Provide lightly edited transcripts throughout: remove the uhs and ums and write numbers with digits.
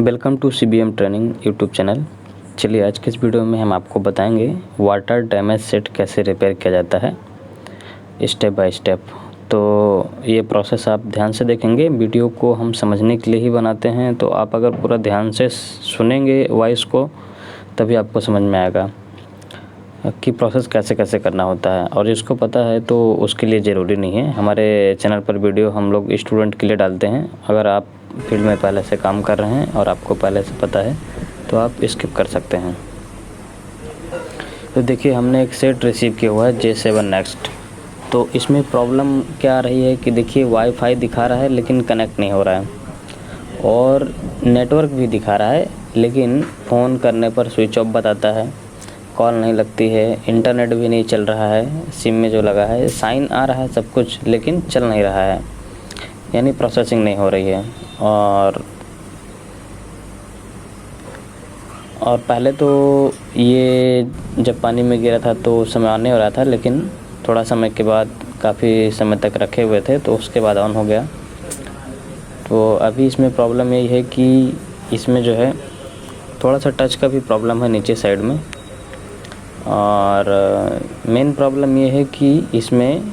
Welcome to CBM training YouTube channel. चलिए आज के इस वीडियो में हम आपको बताएंगे वाटर डैमेज सेट कैसे रिपेयर किया जाता है स्टेप बाय स्टेप। तो ये प्रोसेस आप ध्यान से देखेंगे, वीडियो को हम समझने के लिए ही बनाते हैं। तो आप अगर पूरा ध्यान से सुनेंगे वॉइस को तभी आपको समझ में आएगा कि प्रोसेस कैसे कैसे करना होता है। और जिसको पता है तो उसके लिए ज़रूरी नहीं है। हमारे चैनल पर वीडियो हम लोग स्टूडेंट के लिए डालते हैं। अगर आप फील्ड में पहले से काम कर रहे हैं और आपको पहले से पता है तो आप स्किप कर सकते हैं। तो देखिए हमने एक सेट रिसीव किया हुआ है J7 नेक्स्ट। तो इसमें प्रॉब्लम क्या आ रही है कि देखिए वाईफाई दिखा रहा है लेकिन कनेक्ट नहीं हो रहा है, और नेटवर्क भी दिखा रहा है लेकिन फ़ोन करने पर स्विच ऑफ बताता है, कॉल नहीं लगती है, इंटरनेट भी नहीं चल रहा है। सिम में जो लगा है साइन आ रहा है सब कुछ, लेकिन चल नहीं रहा है, यानी प्रोसेसिंग नहीं हो रही है। और पहले तो ये जब पानी में गिरा था तो उस समय ऑन नहीं हो रहा था, लेकिन थोड़ा समय के बाद काफ़ी समय तक रखे हुए थे तो उसके बाद ऑन हो गया। तो अभी इसमें प्रॉब्लम यही है कि इसमें जो है थोड़ा सा टच का भी प्रॉब्लम है नीचे साइड में। और मेन प्रॉब्लम ये है कि इसमें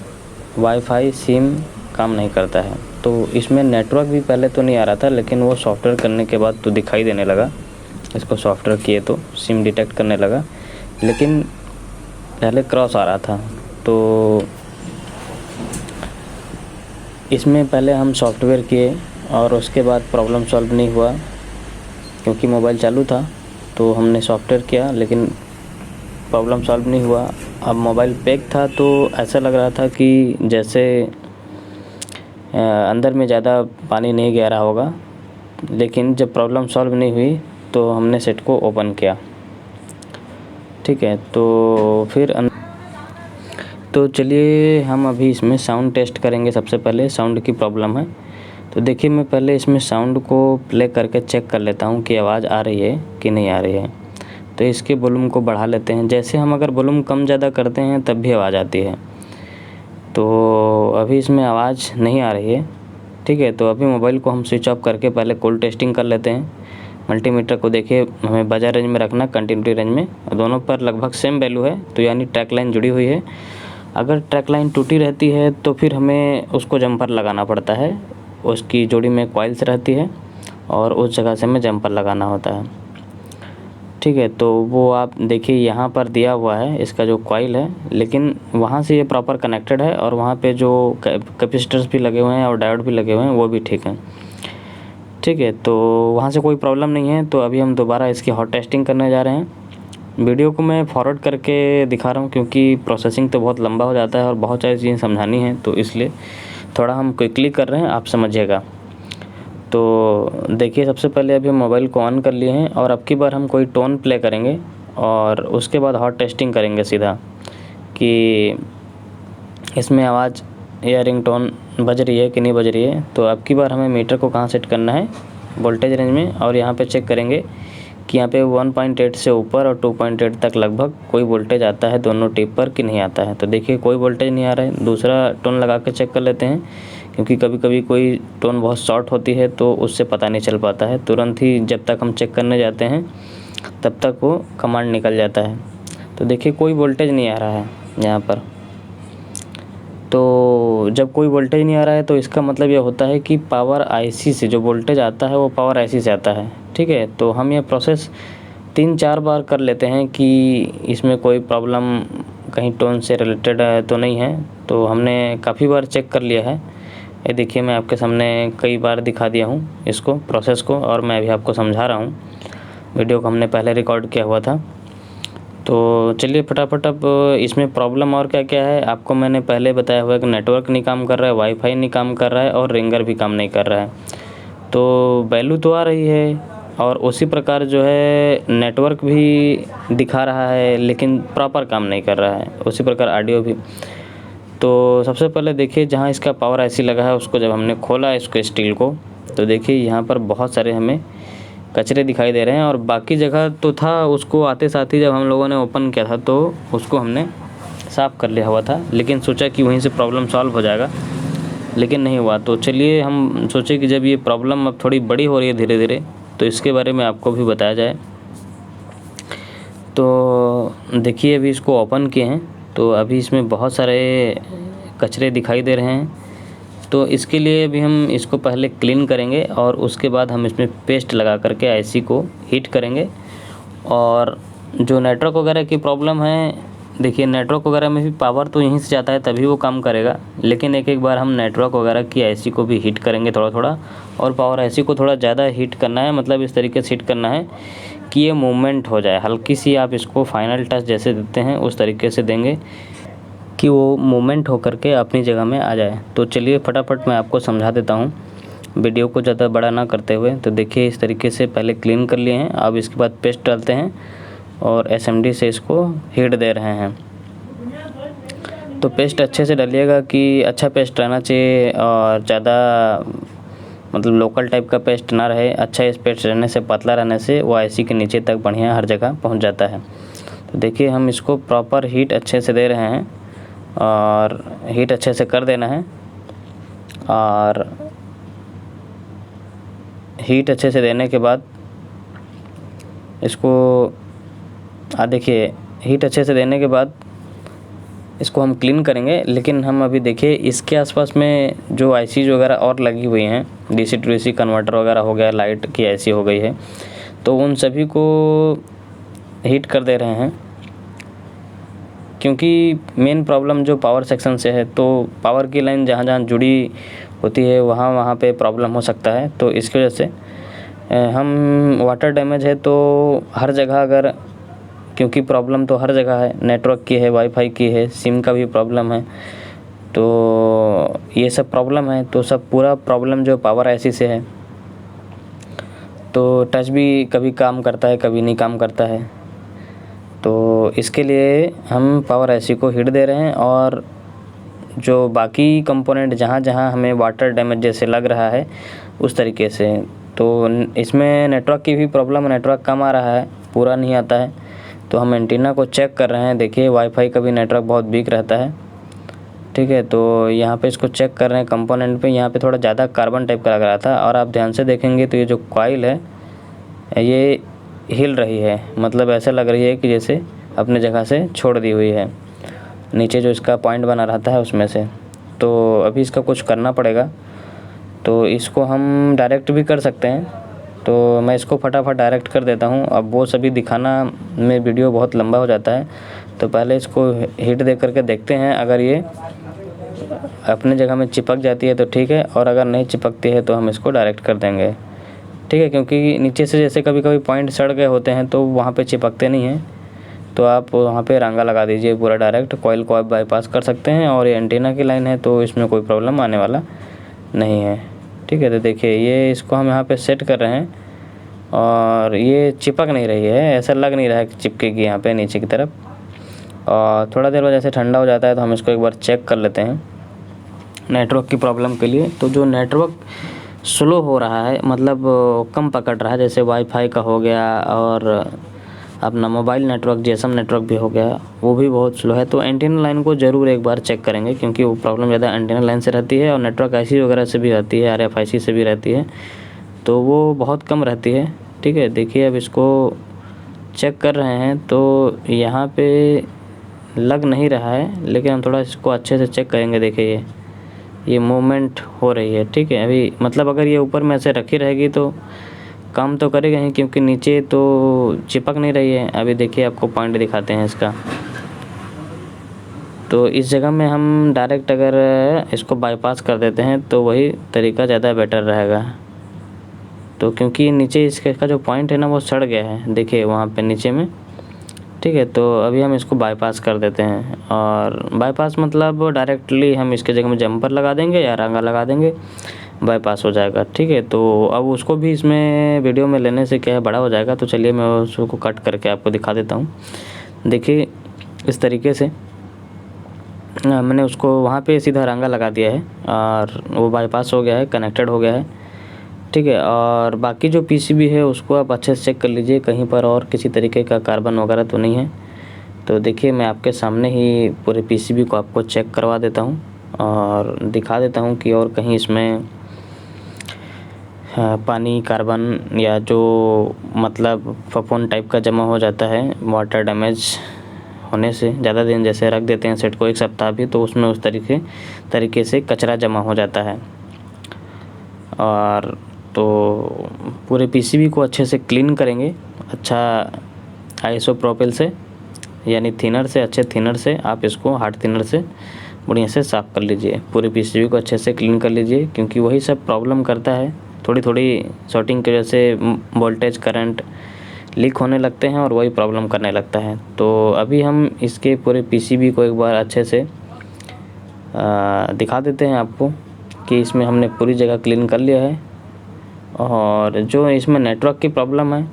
वाईफाई सिम काम नहीं करता है। तो इसमें नेटवर्क भी पहले तो नहीं आ रहा था, लेकिन वो सॉफ्टवेयर करने के बाद तो दिखाई देने लगा। इसको सॉफ्टवेयर किए तो सिम डिटेक्ट करने लगा, लेकिन पहले क्रॉस आ रहा था। तो इसमें पहले हम सॉफ्टवेयर किए और उसके बाद प्रॉब्लम सॉल्व नहीं हुआ, क्योंकि मोबाइल चालू था। तो हमने सॉफ्टवेयर किया लेकिन प्रॉब्लम सॉल्व नहीं हुआ। अब मोबाइल पैक था तो ऐसा लग रहा था कि जैसे अंदर में ज़्यादा पानी नहीं गया रहा होगा। लेकिन जब प्रॉब्लम सॉल्व नहीं हुई तो हमने सेट को ओपन किया। ठीक है, तो फिर तो चलिए हम अभी इसमें साउंड टेस्ट करेंगे। सबसे पहले साउंड की प्रॉब्लम है, तो देखिए मैं पहले इसमें साउंड को प्ले करके चेक कर लेता हूँ कि आवाज़ आ रही है कि नहीं आ रही है। तो इसके वॉल्यूम को बढ़ा लेते हैं। जैसे हम अगर वॉल्यूम कम ज़्यादा करते हैं तब भी आवाज़ आती है। तो अभी इसमें आवाज़ नहीं आ रही है। ठीक है, तो अभी मोबाइल को हम स्विच ऑफ करके पहले कूल टेस्टिंग कर लेते हैं। मल्टीमीटर को देखिए हमें बजर रेंज में रखना, कंटिन्यूटी रेंज में। दोनों पर लगभग सेम वैल्यू है, तो यानी ट्रैक लाइन जुड़ी हुई है। अगर ट्रैक लाइन टूटी रहती है तो फिर हमें उसको जंपर लगाना पड़ता है। उसकी जोड़ी में कॉइल्स रहती है और उस जगह से हमें जंपर लगाना होता है। ठीक है, तो वो आप देखिए यहाँ पर दिया हुआ है इसका जो कॉइल है, लेकिन वहाँ से ये प्रॉपर कनेक्टेड है और वहाँ पे जो कैपेसिटर्स भी लगे हुए हैं और डायोड भी लगे हुए हैं वो भी ठीक हैं। ठीक है, तो वहाँ से कोई प्रॉब्लम नहीं है। तो अभी हम दोबारा इसकी हॉट टेस्टिंग करने जा रहे हैं। वीडियो को मैं फॉरवर्ड करके दिखा रहा हूँ क्योंकि प्रोसेसिंग तो बहुत लंबा हो जाता है और बहुत सारी चीज़ें समझानी है, तो इसलिए थोड़ा हम क्विकली कर रहे हैं, आप समझिएगा। तो देखिए सबसे पहले अभी हम मोबाइल को ऑन कर लिए हैं और अब की बार हम कोई टोन प्ले करेंगे और उसके बाद हॉट टेस्टिंग करेंगे सीधा कि इसमें आवाज़ या रिंग टोन बज रही है कि नहीं बज रही है। तो अब की बार हमें मीटर को कहाँ सेट करना है, वोल्टेज रेंज में, और यहाँ पे चेक करेंगे कि यहाँ पे 1.8 से ऊपर और 2.8 तक लगभग कोई वोल्टेज आता है दोनों टिप पर कि नहीं आता है। तो देखिए कोई वोल्टेज नहीं आ रहा है। दूसरा टोन लगा के चेक कर लेते हैं, क्योंकि कभी कभी कोई टोन बहुत शॉर्ट होती है तो उससे पता नहीं चल पाता है। तुरंत ही जब तक हम चेक करने जाते हैं तब तक वो कमांड निकल जाता है। तो देखिए कोई वोल्टेज नहीं आ रहा है यहाँ पर। तो जब कोई वोल्टेज नहीं आ रहा है तो इसका मतलब ये होता है कि पावर आईसी से जो वोल्टेज आता है वो पावर आईसी से आता है। ठीक है, तो हम ये प्रोसेस 3-4 बार कर लेते हैं कि इसमें कोई प्रॉब्लम कहीं टोन से रिलेटेड है तो नहीं है। तो हमने काफ़ी बार चेक कर लिया है। ये देखिए मैं आपके सामने कई बार दिखा दिया हूँ इसको, प्रोसेस को, और मैं अभी आपको समझा रहा हूँ। वीडियो को हमने पहले रिकॉर्ड किया हुआ था। तो चलिए फटाफट अब इसमें प्रॉब्लम और क्या क्या है आपको मैंने पहले बताया हुआ है कि नेटवर्क नहीं काम कर रहा है, वाईफाई नहीं काम कर रहा है और रिंगर भी काम नहीं कर रहा है। तो वैल्यू तो आ रही है और उसी प्रकार जो है नेटवर्क भी दिखा रहा है लेकिन प्रॉपर काम नहीं कर रहा है, उसी प्रकार ऑडियो भी। तो सबसे पहले देखिए जहाँ इसका पावर आईसी लगा है उसको जब हमने खोला इसको स्टील को, तो देखिए यहाँ पर बहुत सारे हमें कचरे दिखाई दे रहे हैं। और बाकी जगह तो था, उसको आते साथ ही जब हम लोगों ने ओपन किया था तो उसको हमने साफ़ कर लिया हुआ था, लेकिन सोचा कि वहीं से प्रॉब्लम सॉल्व हो जाएगा, लेकिन नहीं हुआ। तो चलिए हम सोचे कि जब ये प्रॉब्लम अब थोड़ी बड़ी हो रही है धीरे धीरे, तो इसके बारे में आपको भी बताया जाए। तो देखिए अभी इसको ओपन किए हैं तो अभी इसमें बहुत सारे कचरे दिखाई दे रहे हैं। तो इसके लिए अभी हम इसको पहले क्लीन करेंगे और उसके बाद हम इसमें पेस्ट लगा करके आईसी को हीट करेंगे। और जो नेटवर्क वगैरह की प्रॉब्लम है, देखिए नेटवर्क वगैरह में भी पावर तो यहीं से जाता है तभी वो काम करेगा, लेकिन एक बार हम नेटवर्क वगैरह की आईसी को भी हीट करेंगे थोड़ा थोड़ा। और पावर आईसी को थोड़ा ज़्यादा हीट करना है, मतलब इस तरीके से हीट करना है कि ये मूवमेंट हो जाए, हल्की सी आप इसको फाइनल टच जैसे देते हैं उस तरीके से देंगे कि वो मूवमेंट होकर के अपनी जगह में आ जाए। तो चलिए फटाफट मैं आपको समझा देता हूँ वीडियो को ज़्यादा बड़ा ना करते हुए। तो देखिए इस तरीके से पहले क्लीन कर लिए हैं, अब इसके बाद पेस्ट डालते हैं और एसएमडी से इसको हीट दे रहे हैं। तो पेस्ट अच्छे से डालिएगा कि अच्छा पेस्ट रहना चाहिए और ज़्यादा मतलब लोकल टाइप का पेस्ट ना रहे। अच्छा इस पेस्ट रहने से, पतला रहने से वो आईसी के नीचे तक बढ़िया हर जगह पहुंच जाता है। तो देखिए हम इसको प्रॉपर हीट अच्छे से दे रहे हैं और हीट अच्छे से कर देना है। और हीट अच्छे से देने के बाद इसको देखिए हीट अच्छे से देने के बाद इसको हम क्लीन करेंगे। लेकिन हम अभी देखिए इसके आसपास में जो आईसी वगैरह और लगी हुई हैं, डीसी टू एसी कन्वर्टर वगैरह हो गया, लाइट की आईसी हो गई है, तो उन सभी को हीट कर दे रहे हैं। क्योंकि मेन प्रॉब्लम जो पावर सेक्शन से है, तो पावर की लाइन जहाँ जहाँ जुड़ी होती है वहाँ वहाँ पे प्रॉब्लम हो सकता है। तो इसकी वजह से हम वाटर डैमेज है तो हर जगह, अगर क्योंकि प्रॉब्लम तो हर जगह है, नेटवर्क की है, वाईफाई की है, सिम का भी प्रॉब्लम है, तो ये सब प्रॉब्लम है। तो सब पूरा प्रॉब्लम जो पावर आईसी से है। तो टच भी कभी काम करता है कभी नहीं काम करता है। तो इसके लिए हम पावर आईसी को हीट दे रहे हैं और जो बाकी कंपोनेंट जहाँ जहाँ हमें वाटर डैमेज जैसे लग रहा है उस तरीके से। तो इसमें नेटवर्क की भी प्रॉब्लम, नेटवर्क कम आ रहा है, पूरा नहीं आता है। तो हम एंटीना को चेक कर रहे हैं। देखिए वाईफाई का भी नेटवर्क बहुत वीक रहता है, ठीक है। तो यहाँ पे इसको चेक कर रहे हैं कंपोनेंट पे, यहाँ पे थोड़ा ज़्यादा कार्बन टाइप का लग रहा था। और आप ध्यान से देखेंगे तो ये जो कॉइल है ये हिल रही है, मतलब ऐसा लग रही है कि जैसे अपने जगह से छोड़ दी हुई है, नीचे जो इसका पॉइंट बना रहता है उसमें से। तो अभी इसका कुछ करना पड़ेगा। तो इसको हम डायरेक्ट भी कर सकते हैं, तो मैं इसको फटाफट डायरेक्ट कर देता हूँ। अब वो सभी दिखाना में वीडियो बहुत लंबा हो जाता है, तो पहले इसको हीट दे करके देखते हैं। अगर ये अपने जगह में चिपक जाती है तो ठीक है, और अगर नहीं चिपकती है तो हम इसको डायरेक्ट कर देंगे, ठीक है। क्योंकि नीचे से जैसे कभी कभी पॉइंट सड़ गए होते हैं तो वहाँ पे चिपकते नहीं हैं, तो आप वहाँ पे रांगा लगा दीजिए पूरा डायरेक्ट। कॉइल को आप बाईपास कर सकते हैं और ये एंटीना की लाइन है तो इसमें कोई प्रॉब्लम आने वाला नहीं है, ठीक है। तो देखिए ये इसको हम यहाँ पे सेट कर रहे हैं और ये चिपक नहीं रही है, ऐसा लग नहीं रहा है कि चिपकेगी यहाँ पे नीचे की तरफ। और थोड़ा देर बाद जैसे ठंडा हो जाता है तो हम इसको एक बार चेक कर लेते हैं नेटवर्क की प्रॉब्लम के लिए। तो जो नेटवर्क स्लो हो रहा है, मतलब कम पकड़ रहा है, जैसे वाईफाई का हो गया और अपना मोबाइल नेटवर्क, जीएसएम नेटवर्क भी हो गया, वो भी बहुत स्लो है। तो एंटीना लाइन को ज़रूर एक बार चेक करेंगे, क्योंकि वो प्रॉब्लम ज़्यादा एंटीना लाइन से रहती है और नेटवर्क आईसी वगैरह से भी रहती है, आरएफआईसी से भी रहती है, तो वो बहुत कम रहती है, ठीक है। देखिए अब इसको चेक कर रहे हैं तो यहाँ पे लग नहीं रहा है, लेकिन हम थोड़ा इसको अच्छे से चेक करेंगे। देखिए ये मूवमेंट हो रही है, ठीक है। अभी मतलब अगर ये ऊपर में ऐसे रखी रहेगी तो काम तो करेगा ही, क्योंकि नीचे तो चिपक नहीं रही है। अभी देखिए आपको पॉइंट दिखाते हैं इसका। तो इस जगह में हम डायरेक्ट अगर इसको बाईपास कर देते हैं तो वही तरीका ज़्यादा बेटर रहेगा। तो क्योंकि नीचे इसका जो पॉइंट है ना वो सड़ गया है, देखिए वहाँ पे नीचे में, ठीक है। तो अभी हम इसको बाईपास कर देते हैं, और बाईपास मतलब डायरेक्टली हम इसके जगह में जंपर लगा देंगे या रांगा लगा देंगे, बाईपास हो जाएगा, ठीक है। तो अब उसको भी इसमें वीडियो में लेने से क्या है, बड़ा हो जाएगा। तो चलिए मैं उसको कट करके आपको दिखा देता हूँ। देखिए इस तरीके से मैंने उसको वहाँ पे सीधा रांगा लगा दिया है और वो बाईपास हो गया है, कनेक्टेड हो गया है, ठीक है। और बाकी जो पीसीबी है उसको आप अच्छे से चेक कर लीजिए, कहीं पर और किसी तरीके का कार्बन वगैरह तो नहीं है। तो देखिए मैं आपके सामने ही पूरे पीसीबी को आपको चेक करवा देता हूँ और दिखा देता हूँ कि और कहीं इसमें पानी कार्बन या जो मतलब फफूंद टाइप का जमा हो जाता है वाटर डैमेज होने से, ज़्यादा दिन जैसे रख देते हैं सेट को 1 सप्ताह भी, तो उसमें उस तरीके से कचरा जमा हो जाता है। और तो पूरे पीसीबी को अच्छे से क्लीन करेंगे, अच्छा आइसोप्रोपिल से यानी थिनर से, अच्छे थिनर से आप इसको हार्ड थिनर से बढ़िया से साफ़ कर लीजिए। पूरे पीसीबी को अच्छे से क्लीन कर लीजिए, क्योंकि वही सब प्रॉब्लम करता है। थोड़ी थोड़ी शॉर्टिंग की वजह से वोल्टेज करंट लीक होने लगते हैं और वही प्रॉब्लम करने लगता है। तो अभी हम इसके पूरे पीसीबी को एक बार अच्छे से दिखा देते हैं आपको कि इसमें हमने पूरी जगह क्लीन कर लिया है। और जो इसमें नेटवर्क की प्रॉब्लम है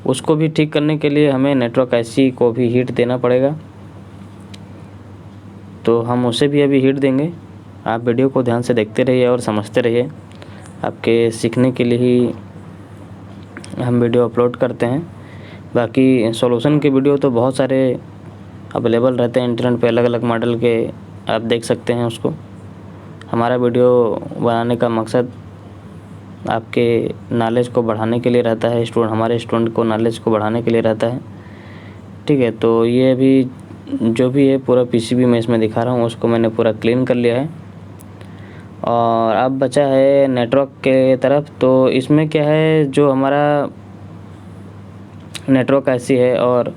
उसको भी ठीक करने के लिए हमें नेटवर्क आईसी को भी हीट देना पड़ेगा, तो हम उसे भी अभी हीट देंगे। आप वीडियो को ध्यान से देखते रहिए और समझते रहिए, आपके सीखने के लिए ही हम वीडियो अपलोड करते हैं। बाकी सॉल्यूशन के वीडियो तो बहुत सारे अवेलेबल रहते हैं इंटरनेट पे, अलग अलग मॉडल के, आप देख सकते हैं उसको। हमारा वीडियो बनाने का मकसद आपके नॉलेज को बढ़ाने के लिए रहता है, हमारे स्टूडेंट को नॉलेज को बढ़ाने के लिए रहता है, ठीक है। तो ये अभी जो भी है पूरा पीसीबी मैं इसमें दिखा रहा हूँ उसको मैंने पूरा क्लीन कर लिया है। और अब बचा है नेटवर्क के तरफ। तो इसमें क्या है, जो हमारा नेटवर्क ऐसी है और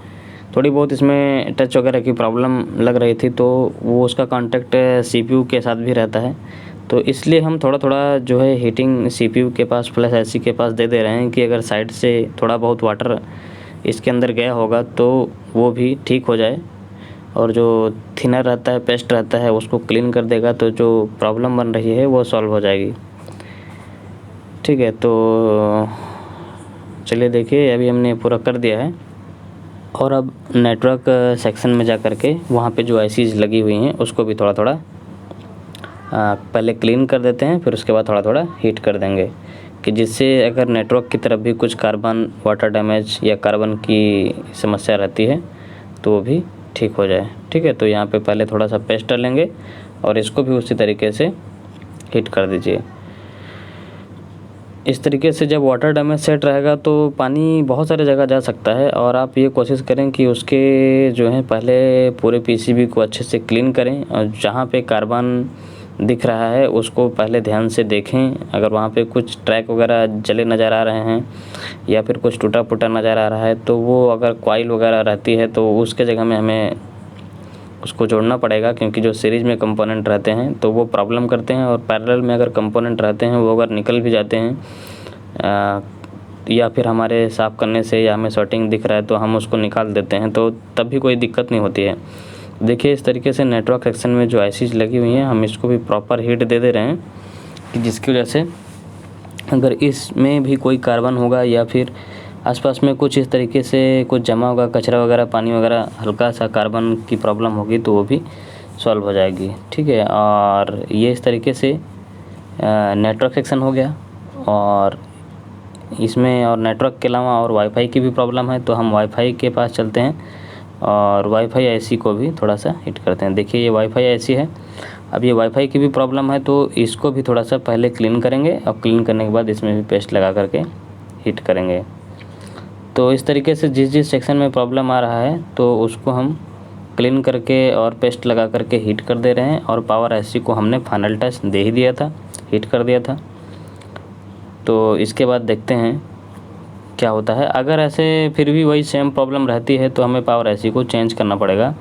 थोड़ी बहुत इसमें टच वगैरह की प्रॉब्लम लग रही थी, तो वो उसका कांटेक्ट सीपीयू के साथ भी रहता है। तो इसलिए हम थोड़ा थोड़ा जो है हीटिंग सीपीयू के पास प्लस आईसी के पास दे रहे हैं कि अगर साइड से थोड़ा बहुत वाटर इसके अंदर गया होगा तो वो भी ठीक हो जाए, और जो थिनर रहता है, पेस्ट रहता है, उसको क्लीन कर देगा, तो जो प्रॉब्लम बन रही है वो सॉल्व हो जाएगी, ठीक है। तो चलिए देखिए, अभी हमने पूरा कर दिया है। और अब नेटवर्क सेक्शन में जा कर के वहाँ पे जो आईसीज लगी हुई हैं उसको भी थोड़ा थोड़ा पहले क्लीन कर देते हैं, फिर उसके बाद थोड़ा थोड़ा हीट कर देंगे, कि जिससे अगर नेटवर्क की तरफ भी कुछ कार्बन वाटर डैमेज या कार्बन की समस्या रहती है तो वो भी ठीक हो जाए, ठीक है। तो यहाँ पे पहले थोड़ा सा पेस्ट डालेंगे और इसको भी उसी तरीके से हीट कर दीजिए। इस तरीके से जब वाटर डैमेज सेट रहेगा तो पानी बहुत सारे जगह जा सकता है, और आप ये कोशिश करें कि उसके जो है पहले पूरे पीसीबी को अच्छे से क्लीन करें, और जहाँ पे कार्बन दिख रहा है उसको पहले ध्यान से देखें। अगर वहाँ पे कुछ ट्रैक वगैरह जले नज़र आ रहे हैं या फिर कुछ टूटा फूटा नज़र आ रहा है, तो वो अगर कॉइल वगैरह रहती है तो उसके जगह में हमें उसको जोड़ना पड़ेगा, क्योंकि जो सीरीज़ में कंपोनेंट रहते हैं तो वो प्रॉब्लम करते हैं, और पैरेलल में अगर कंपोनेंट रहते हैं वो अगर निकल भी जाते हैं या फिर हमारे साफ़ करने से या हमें शॉर्टिंग दिख रहा है तो हम उसको निकाल देते हैं, तो तब भी कोई दिक्कत नहीं होती है। देखिए इस तरीके से नेटवर्क सेक्शन में जो आईसीज लगी हुई हैं हम इसको भी प्रॉपर हीट दे रहे हैं, कि जिसकी वजह से अगर इसमें भी कोई कार्बन होगा या फिर आसपास में कुछ इस तरीके से कुछ जमा होगा, कचरा वगैरह, पानी वगैरह, हल्का सा कार्बन की प्रॉब्लम होगी तो वो भी सॉल्व हो जाएगी, ठीक है। और ये इस तरीके से नेटवर्क सेक्शन हो गया। और इसमें और नेटवर्क के अलावा और वाईफाई की भी प्रॉब्लम है, तो हम वाईफाई के पास चलते हैं और वाईफाई आईसी को भी थोड़ा सा हिट करते हैं। देखिए ये वाईफाई आईसी है, अब ये वाईफाई की भी प्रॉब्लम है, तो इसको भी थोड़ा सा पहले क्लीन करेंगे, और क्लीन करने के बाद इसमें भी पेस्ट लगा करके हिट करेंगे। तो इस तरीके से जिस जिस सेक्शन में प्रॉब्लम आ रहा है तो उसको हम क्लीन करके और पेस्ट लगा करके हीट कर दे रहे हैं। और पावर आईसी को हमने फाइनल टच दे ही दिया था, हीट कर दिया था। तो इसके बाद देखते हैं क्या होता है। अगर ऐसे फिर भी वही सेम प्रॉब्लम रहती है तो हमें पावर आईसी को चेंज करना पड़ेगा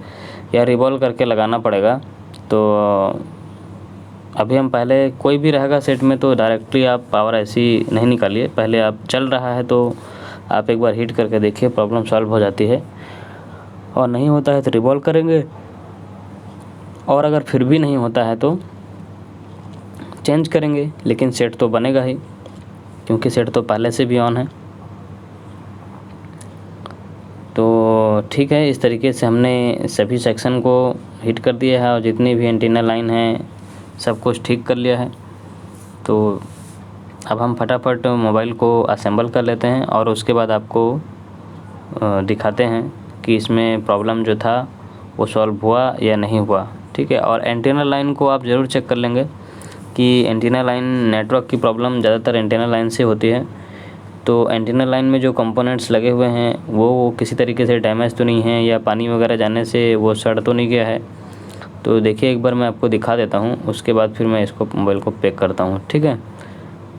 या रिवॉल्व करके लगाना पड़ेगा। तो अभी हम पहले कोई भी रहेगा सेट में तो डायरेक्टली आप पावर आईसी नहीं निकालिए, पहले आप चल रहा है तो आप एक बार हीट करके देखिए, प्रॉब्लम सॉल्व हो जाती है। और नहीं होता है तो रिवॉल्व करेंगे, और अगर फिर भी नहीं होता है तो चेंज करेंगे, लेकिन सेट तो बनेगा ही, क्योंकि सेट तो पहले से भी ऑन है। तो ठीक है, इस तरीके से हमने सभी सेक्शन को हिट कर दिया है और जितनी भी एंटीना लाइन है सब कुछ ठीक कर लिया है। तो अब हम फटाफट मोबाइल को असेंबल कर लेते हैं और उसके बाद आपको दिखाते हैं कि इसमें प्रॉब्लम जो था वो सॉल्व हुआ या नहीं हुआ, ठीक है। और एंटीना लाइन को आप ज़रूर चेक कर लेंगे, कि एंटीना लाइन नेटवर्क की प्रॉब्लम ज़्यादातर एंटीना लाइन से होती है। तो एंटीना लाइन में जो कंपोनेंट्स लगे हुए हैं वो किसी तरीके से डैमेज तो नहीं हैं या पानी वगैरह जाने से वो सड़ तो नहीं गया है। तो देखिए एक बार मैं आपको दिखा देता हूँ, उसके बाद फिर मैं इसको मोबाइल को पैक करता हूँ, ठीक है।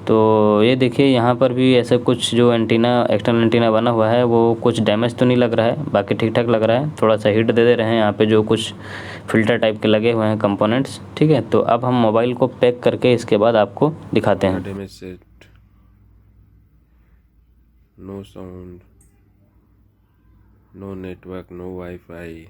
तो ये देखिए यहाँ पर भी ऐसा कुछ जो एंटीना एक्सटर्नल एंटीना बना हुआ है वो कुछ डैमेज तो नहीं लग रहा है, बाकी ठीक ठाक लग रहा है। थोड़ा सा हीट दे रहे हैं यहाँ पे जो कुछ फ़िल्टर टाइप के लगे हुए हैं कंपोनेंट्स, ठीक है। तो अब हम मोबाइल को पैक करके इसके बाद आपको दिखाते हैं। Damage set, no sound, no network, no WiFi.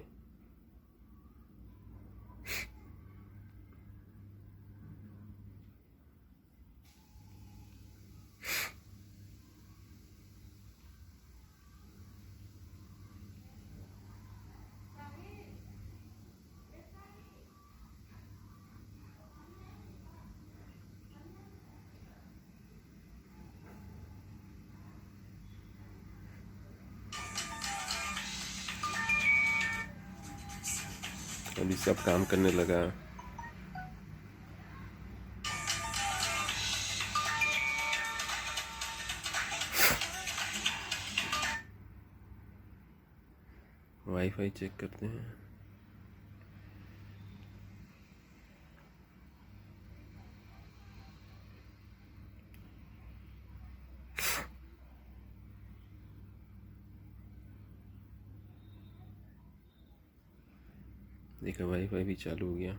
अभी सब काम करने लगा। वाईफाई चेक करते हैं। देखा, वाईफाई भी चालू हो गया।